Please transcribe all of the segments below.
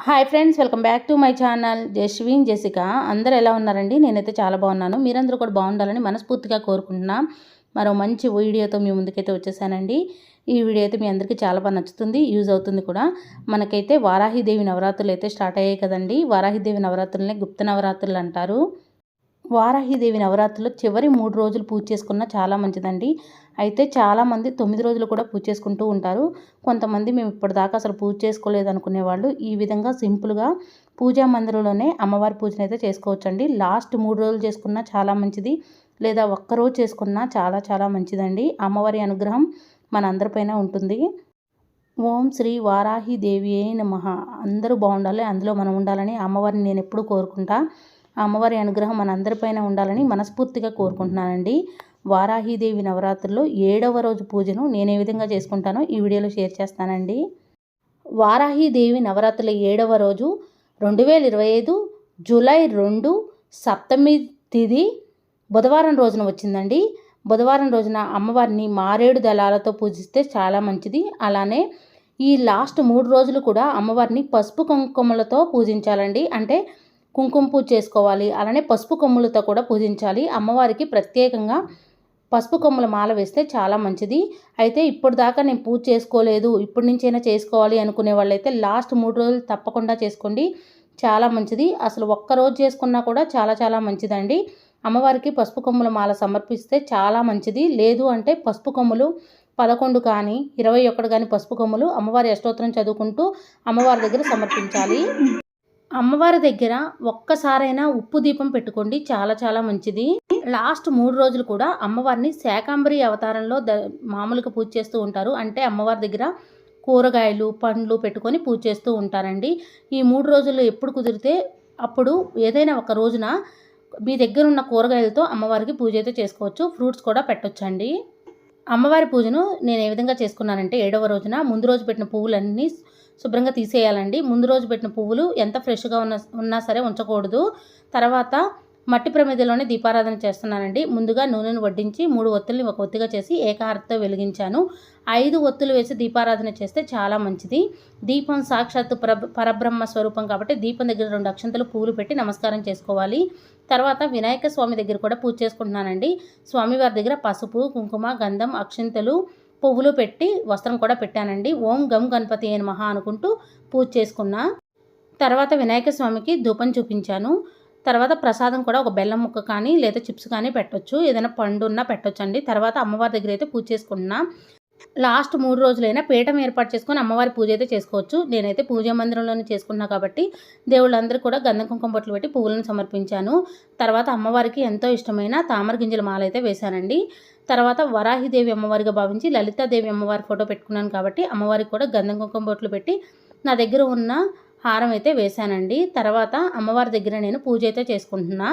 Hi friends, welcome back to my channel Jaswin జెసిక. అందరూ ఎలా ఉన్నారండి? నేనైతే చాలా బాగున్నాను. మీరందరూ కూడా బాగుండాలని మనస్ఫూర్తిగా కోరుకుంటున్నా. మరో మంచి వీడియోతో మీ ముందుకైతే వచ్చేసానండి. ఈ వీడియో అయితే మీ అందరికీ చాలా బాగా నచ్చుతుంది, యూజ్ అవుతుంది కూడా. మనకైతే వారాహిదేవి నవరాత్రులు అయితే స్టార్ట్ అయ్యాయి కదండి. వారాహిదేవి నవరాత్రులనే గుప్త నవరాత్రులు అంటారు. వారాహిదేవి నవరాత్రులు చివరి 3 రోజులు పూజ చేసుకున్న చాలా మంచిదండి. అయితే చాలామంది 9 రోజులు కూడా పూజ చేసుకుంటూ ఉంటారు. కొంతమంది మేము ఇప్పటిదాకా అసలు పూజ చేసుకోలేదు అనుకునే వాళ్ళు ఈ విధంగా సింపుల్గా పూజా మందిరంలోనే అమ్మవారి పూజను అయితే చేసుకోవచ్చండి. లాస్ట్ 3 రోజులు చేసుకున్నా చాలా మంచిది, లేదా ఒక్కరోజు చేసుకున్నా చాలా చాలా మంచిదండి. అమ్మవారి అనుగ్రహం మన అందరిపైన ఉంటుంది. ఓం శ్రీ వారాహిదేవి నమః. అందరూ బాగుండాలి, అందులో మనం ఉండాలని అమ్మవారిని నేను ఎప్పుడూ కోరుకుంటా. ఆ అమ్మవారి అనుగ్రహం మన అందరిపైన ఉండాలని మనస్ఫూర్తిగా కోరుకుంటున్నానండి. వారాహిదేవి నవరాత్రుల్లో 7వ రోజు పూజను నేను ఏ విధంగా చేసుకుంటానో ఈ వీడియోలో షేర్ చేస్తానండి. వారాహిదేవి నవరాత్రుల 7వ రోజు 2025 జూలై 2 సప్తమి తిథి బుధవారం రోజున వచ్చిందండి. బుధవారం రోజున అమ్మవారిని మారేడు దళాలతో పూజిస్తే చాలా మంచిది. అలానే ఈ లాస్ట్ 3 రోజులు కూడా అమ్మవారిని పసుపు కుంకుమలతో పూజించాలండి. అంటే కుంకుమ పూజ చేసుకోవాలి, అలానే పసుపు కొమ్ములతో కూడా పూజించాలి. అమ్మవారికి ప్రత్యేకంగా పసుపు కొమ్ముల మాల వేస్తే చాలా మంచిది. అయితే ఇప్పుడు దాకా నేను పూజ చేసుకోలేదు, ఇప్పటి నుంచైనా చేసుకోవాలి అనుకునే వాళ్ళైతే లాస్ట్ 3 రోజులు తప్పకుండా చేసుకోండి, చాలా మంచిది. అసలు ఒక్కరోజు చేసుకున్నా కూడా చాలా చాలా మంచిదండి. అమ్మవారికి పసుపు కొమ్ముల మాల సమర్పిస్తే చాలా మంచిది. లేదు అంటే పసుపు కొమ్ములు 11 కానీ 21 కానీ పసుపు కొమ్ములు అమ్మవారి అష్టోత్తరం చదువుకుంటూ అమ్మవారి దగ్గర సమర్పించాలి. అమ్మవారి దగ్గర ఒక్కసారైనా ఉప్పు దీపం పెట్టుకోండి, చాలా చాలా మంచిది. లాస్ట్ 3 రోజులు కూడా అమ్మవారిని శాకంబరి అవతారంలో మామూలుగా పూజ చేస్తూ ఉంటారు. అంటే అమ్మవారి దగ్గర కూరగాయలు పండ్లు పెట్టుకొని పూజ చేస్తూ ఉంటారండి. ఈ 3 రోజులు ఎప్పుడు కుదిరితే అప్పుడు ఏదైనా ఒక రోజున మీ దగ్గర ఉన్న కూరగాయలతో అమ్మవారికి పూజ అయితే చేసుకోవచ్చు. ఫ్రూట్స్ కూడా పెట్టొచ్చండి. అమ్మవారి పూజను నేను ఏ విధంగా చేసుకున్నానంటే 7వ రోజున ముందు రోజు పెట్టిన పువ్వులన్నీ శుభ్రంగా తీసేయాలండి. ముందు రోజు పెట్టిన పువ్వులు ఎంత ఫ్రెష్గా ఉన్నా సరే ఉంచకూడదు. తర్వాత మట్టి ప్రమిదలోనే దీపారాధన చేస్తున్నానండి. ముందుగా నూనెను వడ్డించి 3 ఒత్తుల్ని ఒక ఒత్తిగా చేసి ఏకహారతితో వెలిగించాను. 5 ఒత్తులు వేసి దీపారాధన చేస్తే చాలా మంచిది. దీపం సాక్షాత్తు పరబ్రహ్మ స్వరూపం కాబట్టి దీపం దగ్గర 2 అక్షంతలు పూలు పెట్టి నమస్కారం చేసుకోవాలి. తర్వాత వినాయక స్వామి దగ్గర కూడా పూజ చేసుకుంటున్నానండి. స్వామివారి దగ్గర పసుపు కుంకుమ గంధం అక్షింతలు పువ్వులు పెట్టి వస్త్రం కూడా పెట్టానండి. ఓం గం గణపతి అయిన మహా అనుకుంటూ పూజ చేసుకున్నా. తర్వాత వినాయక స్వామికి ధూపం చూపించాను. తర్వాత ప్రసాదం కూడా ఒక బెల్లం ముక్క కానీ లేదా చిప్స్ కానీ పెట్టొచ్చు, ఏదైనా పండు ఉన్నా పెట్టొచ్చండి. తర్వాత అమ్మవారి దగ్గర అయితే పూజ చేసుకున్నా. లాస్ట్ 3 రోజులైనా పీఠం ఏర్పాటు చేసుకొని అమ్మవారి పూజ అయితే చేసుకోవచ్చు. నేనైతే పూజా మందిరంలోనే చేసుకున్నా కాబట్టి దేవుళ్ళందరూ కూడా గంధం కుంకుమ బొట్లు పెట్టి పువ్వులను సమర్పించాను. తర్వాత అమ్మవారికి ఎంతో ఇష్టమైన తామర గింజల మాల అయితే వేశానండి. తర్వాత వరాహిదేవి అమ్మవారిగా భావించి లలితాదేవి అమ్మవారి ఫోటో పెట్టుకున్నాను కాబట్టి అమ్మవారికి కూడా గంధం కుంకుమ బొట్లు పెట్టి నా దగ్గర ఉన్న హారం అయితే వేశానండి. తర్వాత అమ్మవారి దగ్గర నేను పూజ అయితే చేసుకుంటున్నా.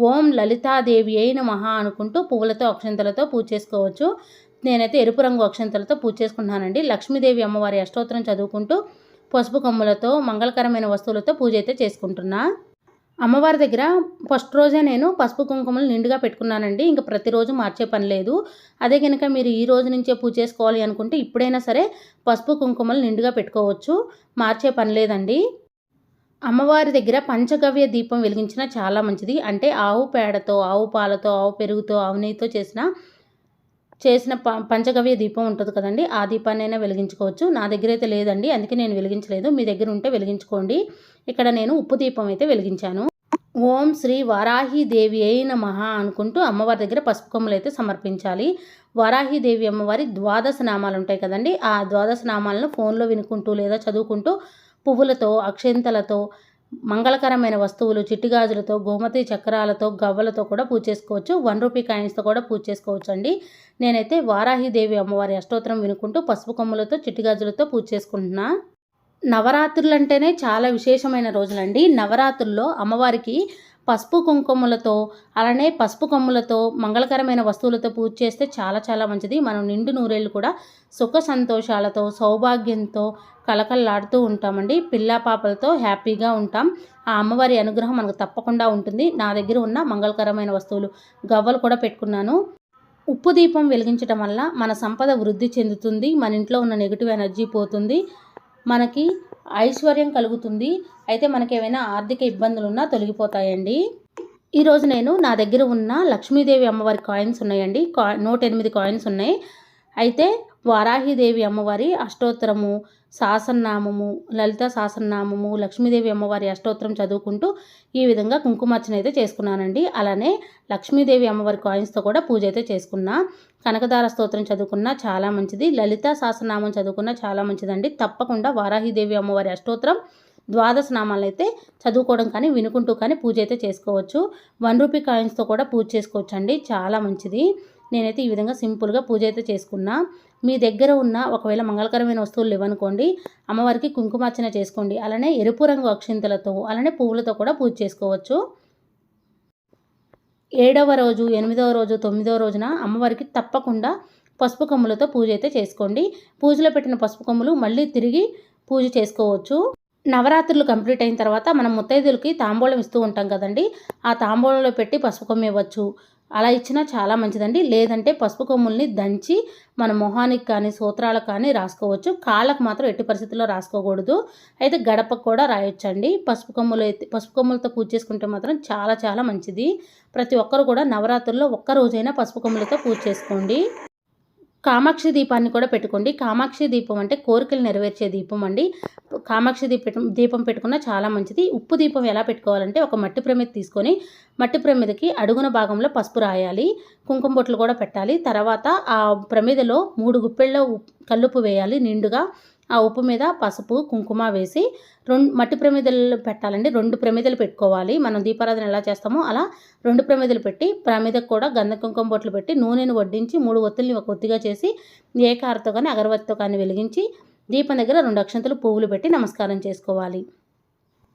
ఓం లలితాదేవి అయిన మహా అనుకుంటూ పువ్వులతో అక్షంతలతో పూజ చేసుకోవచ్చు. నేనైతే ఎరుపు రంగు అక్షంతలతో పూజ చేసుకుంటున్నానండి. లక్ష్మీదేవి అమ్మవారి అష్టోత్తరం చదువుకుంటూ పసుపు కొమ్ములతో మంగళకరమైన వస్తువులతో పూజ అయితే చేసుకుంటున్నా. అమ్మవారి దగ్గర ఫస్ట్ రోజే నేను పసుపు కుంకుమలు నిండుగా పెట్టుకున్నానండి. ఇంకా ప్రతిరోజు మార్చే పని లేదు. అదే కనుక మీరు ఈ రోజు నుంచే పూజ చేసుకోవాలి అనుకుంటే ఇప్పుడైనా సరే పసుపు కుంకుమలు నిండుగా పెట్టుకోవచ్చు, మార్చే పని లేదండి. అమ్మవారి దగ్గర పంచగవ్య దీపం వెలిగించినా చాలా మంచిది. అంటే ఆవు పేడతో ఆవు పాలతో ఆవు పెరుగుతో ఆవు నెయ్యితో చేసిన పంచగవ్య దీపం ఉంటుంది కదండి, ఆ దీపాన్నైనా వెలిగించుకోవచ్చు. నా దగ్గర అయితే లేదండి, అందుకే నేను వెలిగించలేదు. మీ దగ్గర ఉంటే వెలిగించుకోండి. ఇక్కడ నేను ఉప్పు దీపం అయితే వెలిగించాను. ఓం శ్రీ వారాహిదేవి అయిన మహా అనుకుంటూ అమ్మవారి దగ్గర పసుపు కొమ్ములు అయితే సమర్పించాలి. వారాహిదేవి అమ్మవారి 12 నామాలు ఉంటాయి కదండి, ఆ 12 నామాలను ఫోన్లో వినుకుంటూ లేదా చదువుకుంటూ పువ్వులతో అక్షంతలతో మంగళకరమైన వస్తువులు చిట్టిగాజులతో గోమతి చక్రాలతో గవ్వలతో కూడా పూజ చేసుకోవచ్చు. 1 రూపీ కాయిన్స్తో కూడా పూజ చేసుకోవచ్చు అండి. నేనైతే వారాహిదేవి అమ్మవారి అష్టోత్తరం వినుకుంటూ పసుపు కొమ్ములతో చిట్టిగాజులతో పూజ చేసుకుంటున్నా. నవరాత్రులు అంటేనే చాలా విశేషమైన రోజులండి. నవరాత్రుల్లో అమ్మవారికి పసుపు కుంకుమలతో అలానే పసుపు కొమ్ములతో మంగళకరమైన వస్తువులతో పూజ చేస్తే చాలా చాలా మంచిది. మనం నిండు నూరేళ్ళు కూడా సుఖ సంతోషాలతో సౌభాగ్యంతో కలకల్లాడుతూ ఉంటామండి. పిల్లా పాపలతో హ్యాపీగా ఉంటాం. ఆ అమ్మవారి అనుగ్రహం మనకు తప్పకుండా ఉంటుంది. నా దగ్గర ఉన్న మంగళకరమైన వస్తువులు గవ్వలు కూడా పెట్టుకున్నాను. ఉప్పు దీపం వెలిగించడం వల్ల మన సంపద వృద్ధి చెందుతుంది. మన ఇంట్లో ఉన్న నెగిటివ్ ఎనర్జీ పోతుంది. మనకి ఐశ్వర్యం కలుగుతుంది. అయితే మనకేమైనా ఆర్థిక ఇబ్బందులు ఉన్నా తొలగిపోతాయండి. ఈరోజు నేను నా దగ్గర ఉన్న లక్ష్మీదేవి అమ్మవారి కాయిన్స్ ఉన్నాయండి. 108 కాయిన్స్ ఉన్నాయి. అయితే వారాహిదేవి అమ్మవారి అష్టోత్తరము, సహస్రనామము, లలిత సహస్రనామము, లక్ష్మీదేవి అమ్మవారి అష్టోత్తరం చదువుకుంటూ ఈ విధంగా కుంకుమార్చన అయితే చేసుకున్నానండి. అలానే లక్ష్మీదేవి అమ్మవారి కాయిన్స్తో కూడా పూజ అయితే చేసుకున్నా. కనకదార స్తోత్రం చదువుకున్నా చాలా మంచిది. లలిత సహస్రనామం చదువుకున్నా చాలా మంచిదండి. తప్పకుండా వారాహిదేవి అమ్మవారి అష్టోత్తరం, ద్వాదశ నామాలు అయితే చదువుకోవడం కానీ వినుకుంటూ కానీ పూజ అయితే చేసుకోవచ్చు. 1 రూపీ కాయిన్స్తో కూడా పూజ చేసుకోవచ్చు అండి. చాలా మంచిది. నేనైతే ఈ విధంగా సింపుల్గా పూజ అయితే చేసుకున్నా. మీ దగ్గర ఉన్న ఒకవేళ మంగళకరమైన వస్తువులు లేవనుకోండి, అమ్మవారికి కుంకుమార్చన చేసుకోండి. అలానే ఎరుపు రంగు అక్షింతలతో అలానే పువ్వులతో కూడా పూజ చేసుకోవచ్చు. 7వ రోజు, 8వ రోజు, 9వ రోజున అమ్మవారికి తప్పకుండా పసుపు కొమ్ములతో పూజ అయితే చేసుకోండి. పూజలో పెట్టిన పసుపు కొమ్ములు మళ్ళీ తిరిగి పూజ చేసుకోవచ్చు. నవరాత్రులు కంప్లీట్ అయిన తర్వాత మనం ముత్తైదులకి తాంబూలం ఇస్తూ ఉంటాం కదండి. ఆ తాంబూలంలో పెట్టి పసుపు కొమ్ము ఇవ్వచ్చు. అలా ఇచ్చినా చాలా మంచిదండి. లేదంటే పసుపు కొమ్ముల్ని దంచి మన మొహానికి కానీ సూత్రాలకు కానీ రాసుకోవచ్చు. కాళ్ళకు మాత్రం ఎట్టి పరిస్థితుల్లో రాసుకోకూడదు. అయితే గడపకు కూడా రాయొచ్చండి. పసుపు కొమ్ములతో పూజ చేసుకుంటే మాత్రం చాలా చాలా మంచిది. ప్రతి ఒక్కరు కూడా నవరాత్రుల్లో ఒక్క రోజైనా పసుపు కొమ్ములతో పూజ చేసుకోండి. కామాక్షి దీపాన్ని కూడా పెట్టుకోండి. కామాక్షి దీపం అంటే కోరికలు నెరవేర్చే దీపం అండి. కామాక్షి దీపం పెట్టుకున్న చాలా మంచిది. ఉప్పు దీపం ఎలా పెట్టుకోవాలంటే ఒక మట్టి ప్రమిద తీసుకొని మట్టి ప్రమిదకి అడుగున భాగంలో పసుపు రాయాలి. కుంకుమ బొట్లు కూడా పెట్టాలి. తర్వాత ఆ ప్రమిదలో 3 గుప్పెళ్ళ కల్లుప్పు వేయాలి నిండుగా. ఆ ఉప్పు మీద పసుపు, కుంకుమ వేసి మట్టి ప్రమిదలు పెట్టాలండి. 2 ప్రమిదలు పెట్టుకోవాలి. మనం దీపారాధన ఎలా చేస్తామో అలా 2 ప్రమిదలు పెట్టి ప్రమిదకు కూడా గంధ కుంకుమ బొట్లు పెట్టి నూనెను వడ్డించి 3 ఒత్తుల్ని ఒక ఒత్తిగా చేసి ఏకారతో కానీ అగరవత్తితో కానీ వెలిగించి దీపం దగ్గర 2 అక్షంతలు పువ్వులు పెట్టి నమస్కారం చేసుకోవాలి.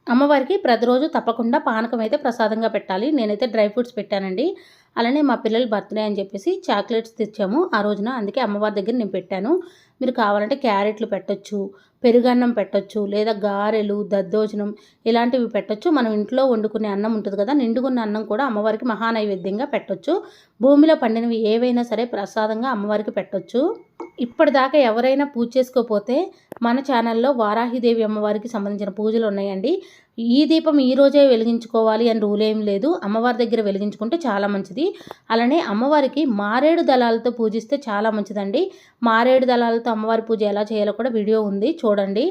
అమ్మవారికి ప్రతిరోజు తప్పకుండా పానకం అయితే ప్రసాదంగా పెట్టాలి. నేనైతే డ్రై ఫ్రూట్స్ పెట్టానండి. అలానే మా పిల్లల బర్త్డే అని చెప్పేసి చాక్లెట్స్ తెచ్చాము ఆ రోజున. అందుకే అమ్మవారి దగ్గర నేను పెట్టాను. మీరు కావాలంటే క్యారెట్లు పెట్టొచ్చు, పెరుగన్నం పెట్టొచ్చు, లేదా గారెలు, దద్దోజనం ఇలాంటివి పెట్టొచ్చు. మనం ఇంట్లో వండుకునే అన్నం ఉంటుంది కదా, నిండుకున్న అన్నం కూడా అమ్మవారికి మహానైవేద్యంగా పెట్టొచ్చు. భూమిలో పండినవి ఏవైనా సరే ప్రసాదంగా అమ్మవారికి పెట్టొచ్చు. ఇప్పటిదాకా ఎవరైనా పూజ చేసుకోకపోతే మన ఛానల్లో వారాహిదేవి అమ్మవారికి సంబంధించిన పూజలు ఉన్నాయండి. ఈ దీపం ఈ రోజే వెలిగించుకోవాలి అని రూల్ ఏం లేదు. అమ్మవారి దగ్గర వెలిగించుకుంటే చాలా మంచిది. అలానే అమ్మవారికి మారేడు దళాలతో పూజిస్తే చాలా మంచిదండి. మారేడు దళాలతో అమ్మవారి పూజ ఎలా చేయాలో కూడా వీడియో ఉంది, చూడండి.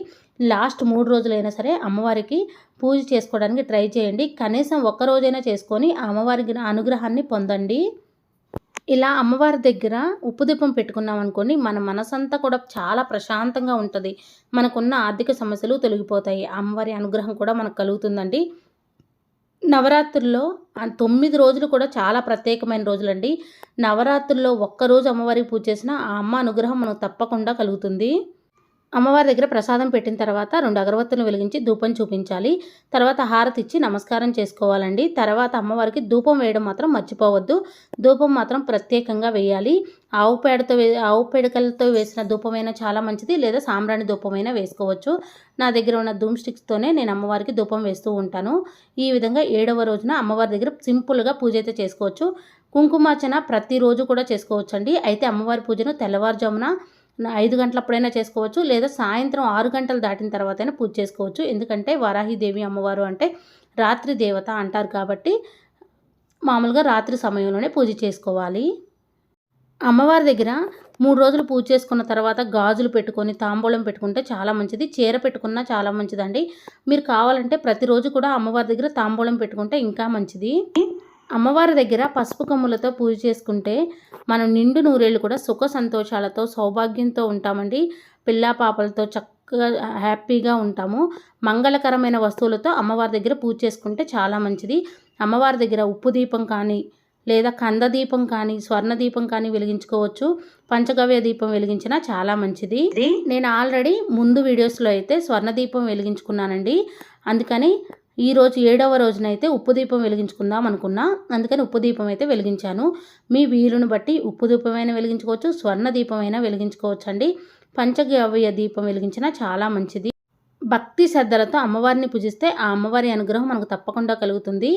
లాస్ట్ 3 రోజులైనా సరే అమ్మవారికి పూజ చేసుకోవడానికి ట్రై చేయండి. కనీసం ఒక్క రోజైనా చేసుకొని ఆ అమ్మవారికి అనుగ్రహాన్ని పొందండి. ఇలా అమ్మవారి దగ్గర ఉప్పు దీపం పెట్టుకున్నాం అనుకోండి, మన మనసంతా కూడా చాలా ప్రశాంతంగా ఉంటుంది. మనకున్న ఆర్థిక సమస్యలు తొలగిపోతాయి. అమ్మవారి అనుగ్రహం కూడా మనకు కలుగుతుందండి. నవరాత్రుల్లో 9 రోజులు కూడా చాలా ప్రత్యేకమైన రోజులండి. నవరాత్రుల్లో ఒక్కరోజు అమ్మవారికి పూజ చేసినా ఆ అమ్మ అనుగ్రహం మనకు తప్పకుండా కలుగుతుంది. అమ్మవారి దగ్గర ప్రసాదం పెట్టిన తర్వాత 2 అగరవత్తులను వెలిగించి ధూపం చూపించాలి. తర్వాత హారతి ఇచ్చి నమస్కారం చేసుకోవాలండి. తర్వాత అమ్మవారికి ధూపం వేయడం మాత్రం మర్చిపోవద్దు. ధూపం మాత్రం ప్రత్యేకంగా వేయాలి. ఆవు పేడకలతో వేసిన ధూపమైనా చాలా మంచిది, లేదా సాంబ్రాణి ధూపమైనా వేసుకోవచ్చు. నా దగ్గర ఉన్న ధూమ్ స్టిక్స్తోనే నేను అమ్మవారికి ధూపం వేస్తూ ఉంటాను. ఈ విధంగా 7వ రోజున అమ్మవారి దగ్గర సింపుల్గా పూజ అయితే చేసుకోవచ్చు. కుంకుమార్చన ప్రతిరోజు కూడా చేసుకోవచ్చండి. అయితే అమ్మవారి పూజను తెల్లవారుజామున 5 గంటలప్పుడైనా చేసుకోవచ్చు, లేదా సాయంత్రం 6 గంటలు దాటిన తర్వాతైనా పూజ చేసుకోవచ్చు. ఎందుకంటే వారాహిదేవి అమ్మవారు అంటే రాత్రి దేవత అంటారు కాబట్టి మామూలుగా రాత్రి సమయంలోనే పూజ చేసుకోవాలి. అమ్మవారి దగ్గర 3 రోజులు పూజ చేసుకున్న తర్వాత గాజులు పెట్టుకొని తాంబూలం పెట్టుకుంటే చాలా మంచిది. చీర పెట్టుకున్నా చాలా మంచిదండి. మీరు కావాలంటే ప్రతిరోజు కూడా అమ్మవారి దగ్గర తాంబూలం పెట్టుకుంటే ఇంకా మంచిది. అమ్మవారి దగ్గర పసుపు కొమ్ములతో పూజ చేసుకుంటే మనం నిండు నూరేళ్ళు కూడా సుఖ సంతోషాలతో సౌభాగ్యంతో ఉంటామండి. పిల్లా పాపలతో చక్కగా హ్యాపీగా ఉంటాము. మంగళకరమైన వస్తువులతో అమ్మవారి దగ్గర పూజ చేసుకుంటే చాలా మంచిది. అమ్మవారి దగ్గర ఉప్పు దీపం కానీ, లేదా కంద దీపం కానీ, స్వర్ణ దీపం కానీ వెలిగించుకోవచ్చు. పంచగవ్య దీపం వెలిగించినా చాలా మంచిది. నేను ఆల్రెడీ ముందు వీడియోస్లో అయితే స్వర్ణ దీపం వెలిగించుకున్నానండి. అందుకని ఈరోజు 7వ రోజునైతే ఉప్పు దీపం వెలిగించుకుందాం అనుకున్నా. అందుకని ఉప్పు దీపం అయితే వెలిగించాను. మీ వీలును బట్టి ఉప్పు దీపమైనా వెలిగించుకోవచ్చు, స్వర్ణ దీపమైనా వెలిగించుకోవచ్చు అండి. పంచగవ్య దీపం వెలిగించినా చాలా మంచిది. భక్తి శ్రద్ధలతో అమ్మవారిని పూజిస్తే ఆ అమ్మవారి అనుగ్రహం మనకు తప్పకుండా కలుగుతుంది.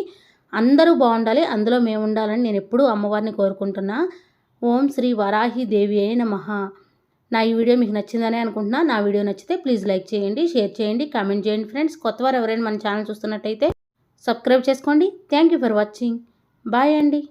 అందరూ బాగుండాలి, అందులో మేము ఉండాలని నేను ఎప్పుడూ అమ్మవారిని కోరుకుంటున్నా. ఓం శ్రీ వారాహి దేవి నమః. నా ఈ వీడియో మీకు నచ్చిందని అనుకుంటున్నా. నా వీడియో నచ్చితే ప్లీజ్ లైక్ చేయండి, షేర్ చేయండి, కామెంట్ చేయండి ఫ్రెండ్స్. కొత్తవారు ఎవరైనా మన ఛానల్ చూస్తున్నట్టయితే సబ్స్క్రైబ్ చేసుకోండి. Thank you for watching. Bye అండి.